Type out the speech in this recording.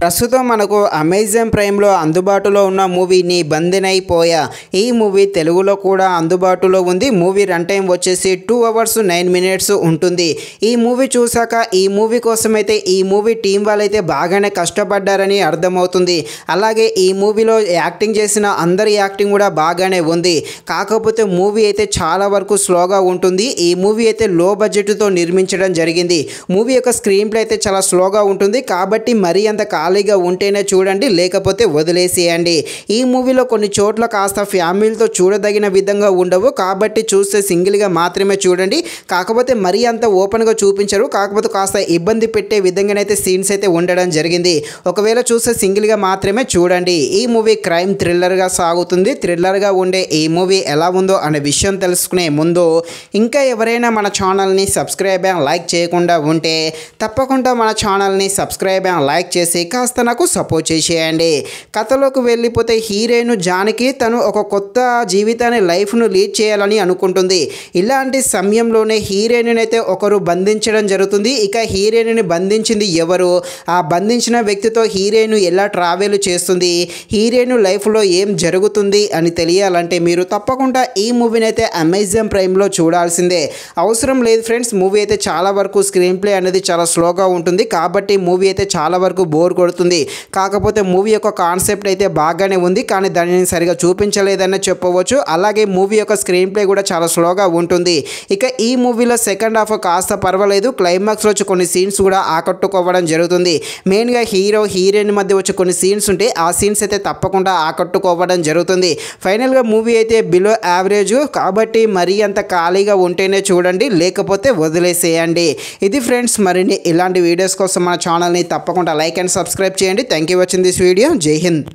ప్రస్తుతం మనకు అమెజాన్ ప్రైమ్లో అందుబాటులో ఉన్న మూవీ నీ బందెనైపోయా. ఈ మూవీ తెలుగులో కూడా అందుబాటులో ఉంది. మూవీ రన్ టైం వచ్చేసి 2 hours 9 minutes ఉంటుంది. ఈ మూవీ చూసాక ఈ మూవీ కోసమైతే ఈ మూవీ టీం వాళ్ళైతే బాగానే కష్టపడ్డారని అర్థమవుతుంది. అలాగే ఈ మూవీలో యాక్టింగ్ చేసిన అందరి యాక్టింగ్ కూడా బాగానే ఉంది. కాకపోతే మూవీ అయితే చాలా వరకు స్లోగా ఉంటుంది. ఈ మూవీ అయితే లో బడ్జెట్తో నిర్మించడం జరిగింది. మూవీ యొక్క స్క్రీన్ ప్లే అయితే చాలా స్లోగా ఉంటుంది. కాబట్టి మరీ అంత ఖాళీగా ఉంటేనే చూడండి, లేకపోతే వదిలేసేయండి. ఈ మూవీలో కొన్ని చోట్ల కాస్త ఫ్యామిలీతో చూడదగిన విధంగా ఉండవు. కాబట్టి చూస్తే సింగిల్గా మాత్రమే చూడండి. కాకపోతే మరీ అంత ఓపెన్గా చూపించరు. కాకపోతే కాస్త ఇబ్బంది పెట్టే విధంగానైతే సీన్స్ అయితే ఉండడం జరిగింది. ఒకవేళ చూస్తే సింగిల్గా మాత్రమే చూడండి. ఈ మూవీ క్రైమ్ థ్రిల్లర్గా సాగుతుంది. థ్రిల్లర్గా ఉండే ఈ మూవీ ఎలా ఉందో అనే విషయం తెలుసుకునే ముందు ఇంకా ఎవరైనా మన ఛానల్ని సబ్స్క్రైబ్ అండ్ లైక్ చేయకుండా ఉంటే తప్పకుండా మన ఛానల్ని సబ్స్క్రైబ్ అండ్ లైక్ చేసి కాస్త నాకు సపోర్ట్ చేసేయండి. కథలోకి వెళ్ళిపోతే హీరోయిన్ జానకి తను ఒక కొత్త జీవితాన్ని లైఫ్ను లీడ్ చేయాలని అనుకుంటుంది. ఇలాంటి సమయంలోనే హీరోయిన్ అయితే ఒకరు బంధించడం జరుగుతుంది. ఇక హీరోయిన్ బంధించింది ఎవరు, ఆ బంధించిన వ్యక్తితో హీరోయిన్ ఎలా ట్రావెల్ చేస్తుంది, హీరోయిన్ లైఫ్లో ఏం జరుగుతుంది అని తెలియాలంటే మీరు తప్పకుండా ఈ మూవీని అయితే అమెజాన్ ప్రైమ్లో చూడాల్సిందే. అవసరం లేదు ఫ్రెండ్స్, మూవీ అయితే చాలా వరకు స్క్రీన్ ప్లే అనేది చాలా స్లోగా ఉంటుంది. కాబట్టి మూవీ అయితే చాలా వరకు బోర్ కొడుతుంది. కాకపోతే మూవీ యొక్క కాన్సెప్ట్ అయితే బాగానే ఉంది, కానీ దానిని సరిగా చూపించలేదని చెప్పవచ్చు. అలాగే మూవీ యొక్క స్క్రీన్ ప్లే కూడా చాలా స్లోగా ఉంటుంది. ఇక ఈ మూవీలో సెకండ్ హాఫ్ కాస్త పర్వాలేదు. క్లైమాక్స్లో వచ్చి కొన్ని సీన్స్ కూడా ఆకట్టుకోవడం జరుగుతుంది. మెయిన్గా హీరో హీరోయిన్ మధ్య వచ్చి కొన్ని సీన్స్ ఉంటే ఆ సీన్స్ అయితే తప్పకుండా ఆకట్టుకోవడం జరుగుతుంది. ఫైనల్గా మూవీ అయితే బిలో యావరేజ్. కాబట్టి మరీ అంత ఖాళీగా ఉంటేనే చూడండి, లేకపోతే వదిలేసేయండి. ఇది ఫ్రెండ్స్, మరిన్ని ఇలాంటి వీడియోస్ కోసం మన ఛానల్ని తప్పకుండా లైక్ అండ్ సబ్స్క్రైబ్ చేయండి. Thank you watching this video. జై హింద్.